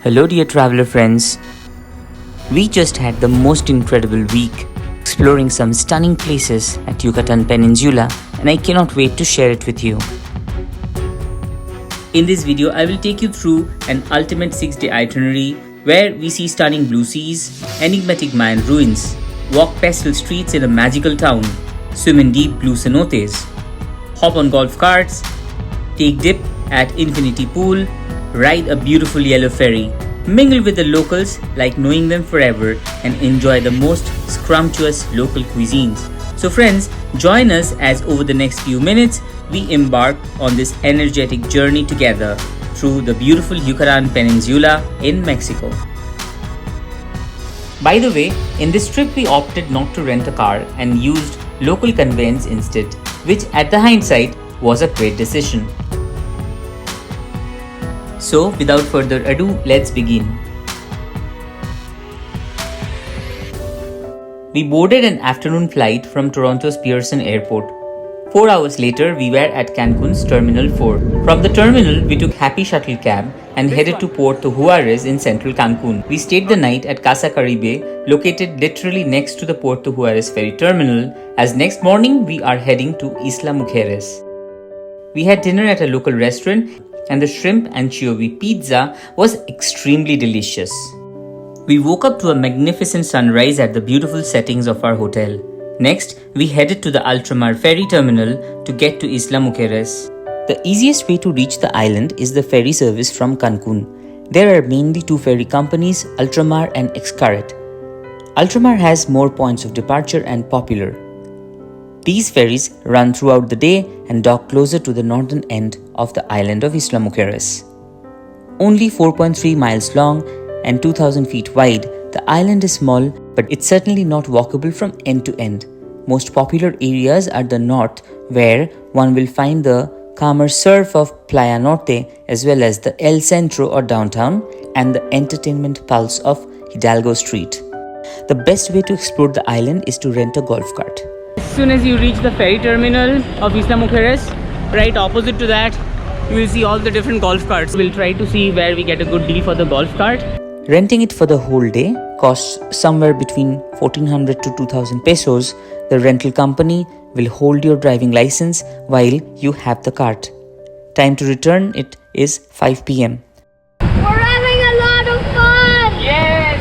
Hello dear traveler friends. We just had the most incredible week exploring some stunning places at Yucatan Peninsula and I cannot wait to share it with you. In this video, I will take you through an ultimate 6-day itinerary where we see stunning blue seas, enigmatic Mayan ruins, walk pastel streets in a magical town, swim in deep blue cenotes, hop on golf carts, take dip at infinity pool, ride a beautiful yellow ferry, mingle with the locals like knowing them forever, and enjoy the most scrumptious local cuisines. So friends, join us as over the next few minutes, we embark on this energetic journey together through the beautiful Yucatan Peninsula in Mexico. By the way, in this trip we opted not to rent a car and used local conveyance instead, which at the hindsight was a great decision. So without further ado, let's begin. We boarded an afternoon flight from Toronto's Pearson Airport. 4 hours later, we were at Cancun's Terminal 4. From the terminal, we took Happy Shuttle cab and headed to Puerto Juarez in central Cancun. We stayed the night at Casa Caribe, located literally next to the Puerto Juarez ferry terminal, as next morning we are heading to Isla Mujeres. We had dinner at a local restaurant and the shrimp anchovy pizza was extremely delicious. We woke up to a magnificent sunrise at the beautiful settings of our hotel. Next, we headed to the Ultramar ferry terminal to get to Isla Mujeres. The easiest way to reach the island is the ferry service from Cancun. There are mainly two ferry companies, Ultramar and Xcaret. Ultramar has more points of departure and popular. These ferries run throughout the day and dock closer to the northern end of the island of Isla Mujeres. Only 4.3 miles long and 2,000 feet wide, the island is small, but it's certainly not walkable from end to end. Most popular areas are the north, where one will find the calmer surf of Playa Norte, as well as the El Centro or downtown, and the entertainment pulse of Hidalgo Street. The best way to explore the island is to rent a golf cart. As soon as you reach the ferry terminal of Isla Mujeres, right opposite to that, you will see all the different golf carts. We'll try to see where we get a good deal for the golf cart. Renting it for the whole day costs somewhere between 1400 to 2000 pesos. The rental company will hold your driving license while you have the cart. Time to return it is 5 p.m. We're having a lot of fun! Yes!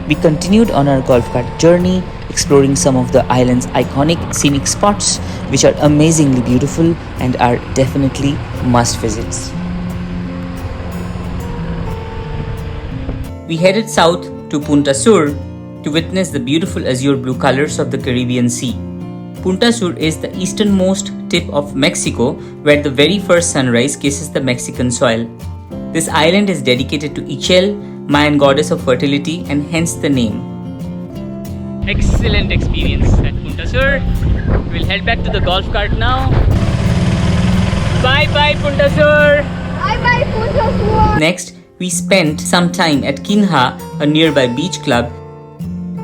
We continued on our golf cart journey, exploring some of the island's iconic scenic spots, which are amazingly beautiful and are definitely must-visits. We headed south to Punta Sur to witness the beautiful azure blue colors of the Caribbean Sea. Punta Sur is the easternmost tip of Mexico, where the very first sunrise kisses the Mexican soil. This island is dedicated to Ichel, Mayan goddess of fertility, and hence the name. Excellent experience at Punta Sur. We'll head back to the golf cart now. Bye bye Punta Sur! Bye bye, Punta Sur! Next, we spent some time at Kinha, a nearby beach club.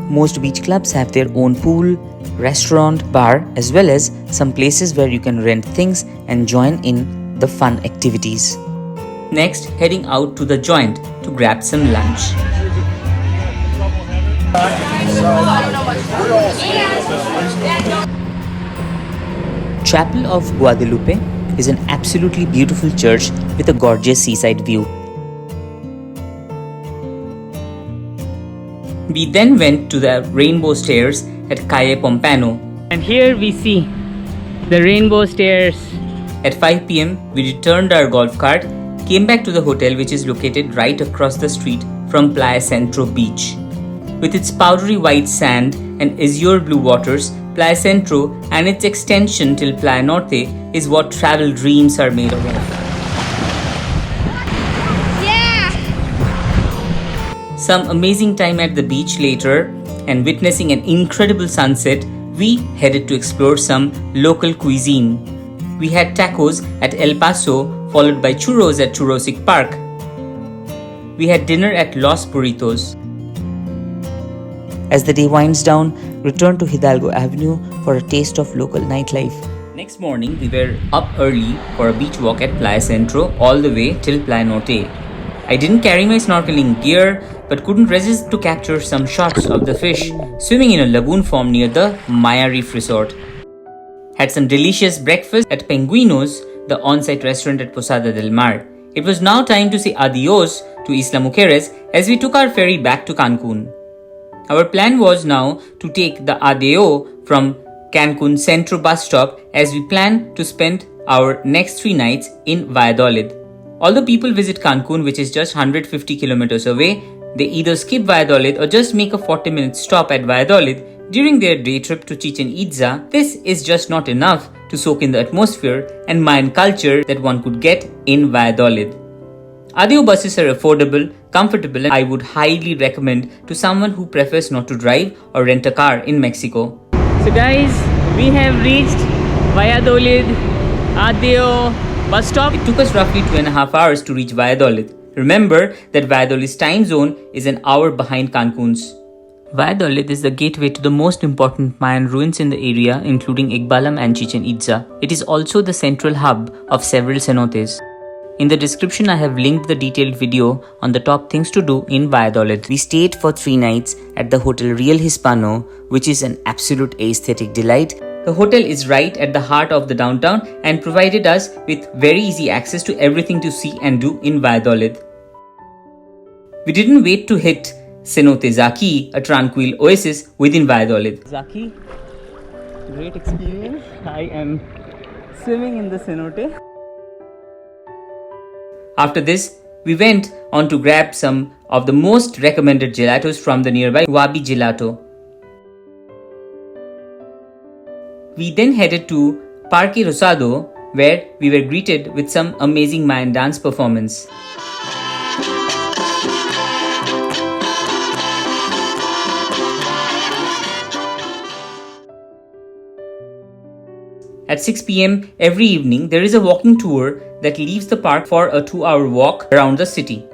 Most beach clubs have their own pool, restaurant, bar, as well as some places where you can rent things and join in the fun activities. Next, heading out to the joint to grab some lunch. Chapel of Guadalupe is an absolutely beautiful church with a gorgeous seaside view. We then went to the rainbow stairs at Calle Pompano. And here we see the rainbow stairs. At 5 p.m., we returned our golf cart, came back to the hotel which is located right across the street from Playa Centro Beach. With its powdery white sand and azure blue waters, Playa Centro and its extension till Playa Norte is what travel dreams are made of. Some amazing time at the beach later, and witnessing an incredible sunset, we headed to explore some local cuisine. We had tacos at El Paso, followed by churros at Churrosic Park. We had dinner at Los Burritos. As the day winds down, return to Hidalgo Avenue for a taste of local nightlife. Next morning, we were up early for a beach walk at Playa Centro all the way till Playa Norte. I didn't carry my snorkeling gear but couldn't resist to capture some shots of the fish swimming in a lagoon form near the Maya Reef Resort. Had some delicious breakfast at Penguinos, the on-site restaurant at Posada del Mar. It was now time to say adios to Isla Mujeres as we took our ferry back to Cancun. Our plan was now to take the ADO from Cancun Centro bus stop as we plan to spend our next 3 nights in Valladolid. Although people visit Cancun, which is just 150 kilometers away, they either skip Valladolid or just make a 40-minute stop at Valladolid during their day trip to Chichen Itza. This is just not enough to soak in the atmosphere and Mayan culture that one could get in Valladolid. ADO buses are affordable, comfortable, and I would highly recommend to someone who prefers not to drive or rent a car in Mexico. So guys, we have reached Valladolid ADO bus stop. It took us roughly 2.5 hours to reach Valladolid. Remember that Valladolid's time zone is an hour behind Cancun's. Valladolid is the gateway to the most important Mayan ruins in the area, including Balam and Chichen Itza. It is also the central hub of several cenotes. In the description, I have linked the detailed video on the top things to do in Valladolid. We stayed for 3 nights at the Hotel Real Hispano, which is an absolute aesthetic delight. The hotel is right at the heart of the downtown and provided us with very easy access to everything to see and do in Valladolid. We didn't wait to hit Cenote Zaki, a tranquil oasis within Valladolid. Zaki, great experience. I am swimming in the cenote. After this, we went on to grab some of the most recommended gelatos from the nearby Wabi Gelato. We then headed to Parque Rosado, where we were greeted with some amazing Mayan dance performance. At 6 p.m. every evening, there is a walking tour that leaves the park for a 2-hour walk around the city.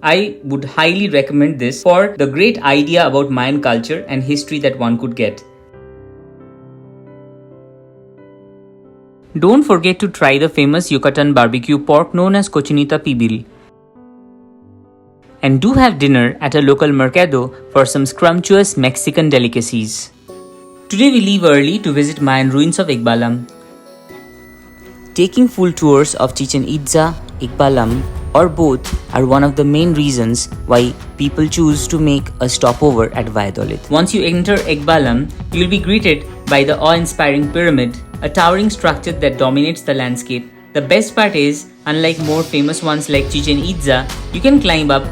I would highly recommend this for the great idea about Mayan culture and history that one could get. Don't forget to try the famous Yucatan barbecue pork known as cochinita pibil. And do have dinner at a local mercado for some scrumptious Mexican delicacies. Today we leave early to visit Mayan ruins of Balam. Taking full tours of Chichen Itza, Balam, or both are one of the main reasons why people choose to make a stopover at Valladolid. Once you enter Balam, you will be greeted by the awe-inspiring pyramid, a towering structure that dominates the landscape. The best part is, unlike more famous ones like Chichen Itza, you can climb up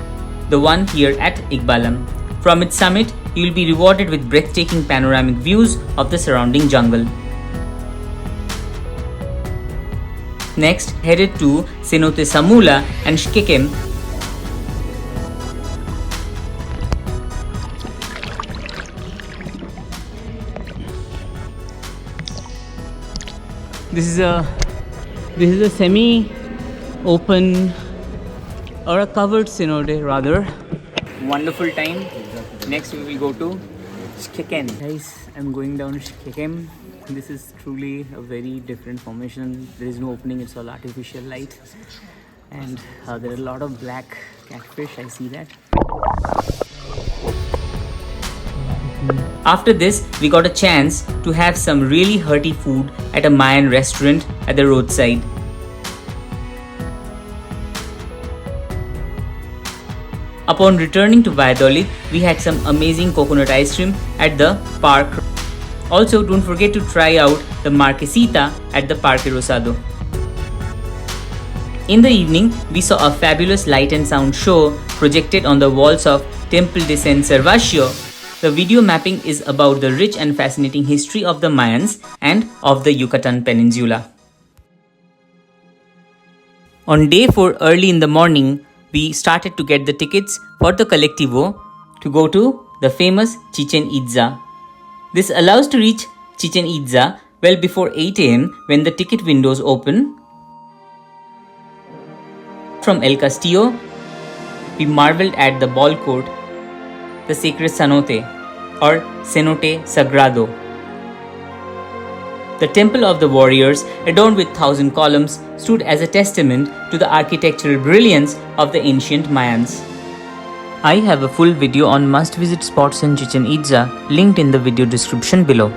the one here at Balam. From its summit, you will be rewarded with breathtaking panoramic views of the surrounding jungle. Next, headed to Cenote Samula and Chichen. This is a semi-open or a covered cenote rather. Wonderful time. Next we will go to Chichen. Guys, I'm going down Chichen. This is truly a very different formation. There is no opening, it's all artificial light. And there are a lot of black catfish, I see that. After this, we got a chance to have some really hearty food at a Mayan restaurant at the roadside. Upon returning to Valladolid, we had some amazing coconut ice cream at the park. Also, don't forget to try out the marquesita at the Parque Rosado. In the evening, we saw a fabulous light and sound show projected on the walls of Temple de San Servaccio. The video mapping is about the rich and fascinating history of the Mayans and of the Yucatan Peninsula. On day 4 early in the morning, we started to get the tickets for the Colectivo to go to the famous Chichen Itza. This allows to reach Chichen Itza well before 8 am when the ticket windows open. From El Castillo, we marveled at the ball court, the sacred Cenote or Cenote Sagrado. The Temple of the Warriors, adorned with 1,000 columns, stood as a testament to the architectural brilliance of the ancient Mayans. I have a full video on must-visit spots in Chichen Itza, linked in the video description below.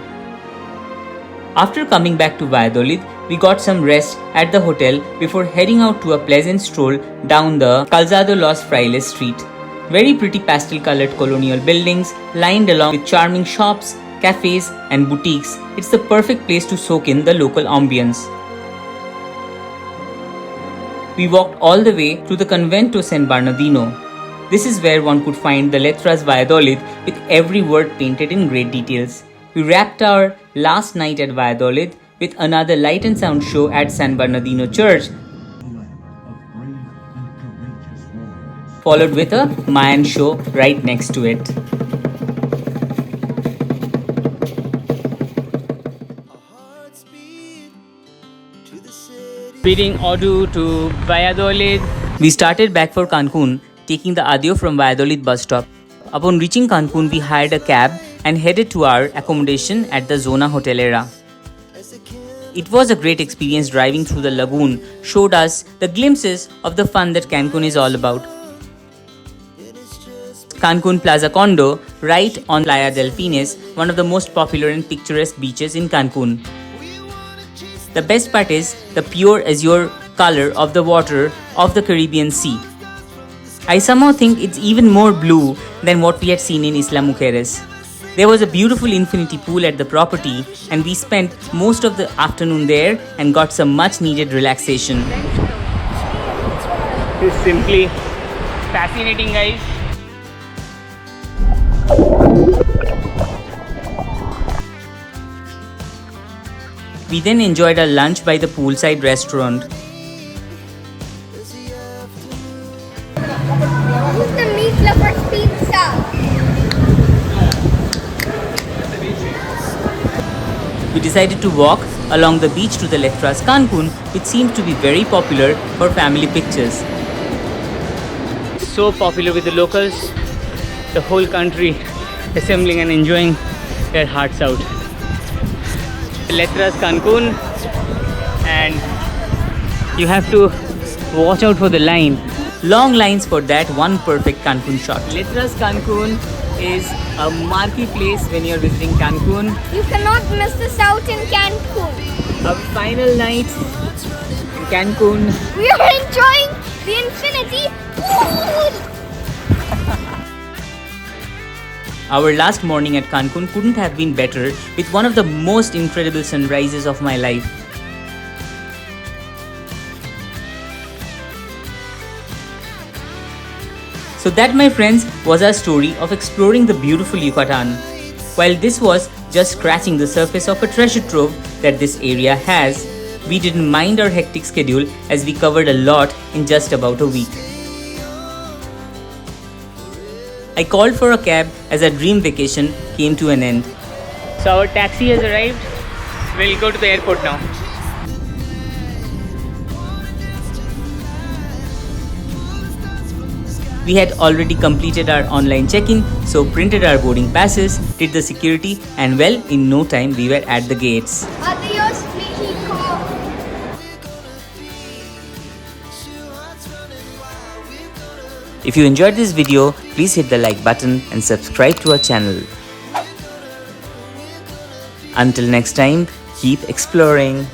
After coming back to Valladolid, we got some rest at the hotel before heading out to a pleasant stroll down the Calzado Los Frailes street. Very pretty pastel-colored colonial buildings lined along with charming shops, cafes and boutiques. It's the perfect place to soak in the local ambience. We walked all the way to the Convento San Bernardino. This is where one could find the Letras Valladolid with every word painted in great details. We wrapped our last night at Valladolid with another light and sound show at San Bernardino Church, followed with a Mayan show right next to it. Bidding adieu to Valladolid. We started back for Cancun, taking the Adio from Valladolid bus stop. Upon reaching Cancun, we hired a cab and headed to our accommodation at the Zona Hotelera. It was a great experience. Driving through the lagoon showed us the glimpses of the fun that Cancun is all about. Cancun Plaza Condo, right on Playa del Pines, one of the most popular and picturesque beaches in Cancun. The best part is the pure azure color of the water of the Caribbean Sea. I somehow think it's even more blue than what we had seen in Isla Mujeres. There was a beautiful infinity pool at the property and we spent most of the afternoon there and got some much needed relaxation. It's simply fascinating, guys. We then enjoyed our lunch by the poolside restaurant. Who's the meat lover's pizza? We decided to walk along the beach to the Letras Cancun, which seemed to be very popular for family pictures. So popular with the locals, the whole country assembling and enjoying their hearts out. Letras Cancun, and you have to watch out for the line. Long lines for that one perfect Cancun shot. Letras Cancun is a marquee place when you're visiting Cancun. You cannot miss this out in Cancun. Our final night in Cancun. We are enjoying the infinity pool. Our last morning at Cancun couldn't have been better, with one of the most incredible sunrises of my life. So that, my friends, was our story of exploring the beautiful Yucatan. While this was just scratching the surface of a treasure trove that this area has, we didn't mind our hectic schedule as we covered a lot in just about a week. I called for a cab as our dream vacation came to an end. So our taxi has arrived. We'll go to the airport now. We had already completed our online check-in, so printed our boarding passes, did the security, and well, in no time we were at the gates. Adios, Mexico. If you enjoyed this video, please hit the like button and subscribe to our channel. Until next time, keep exploring.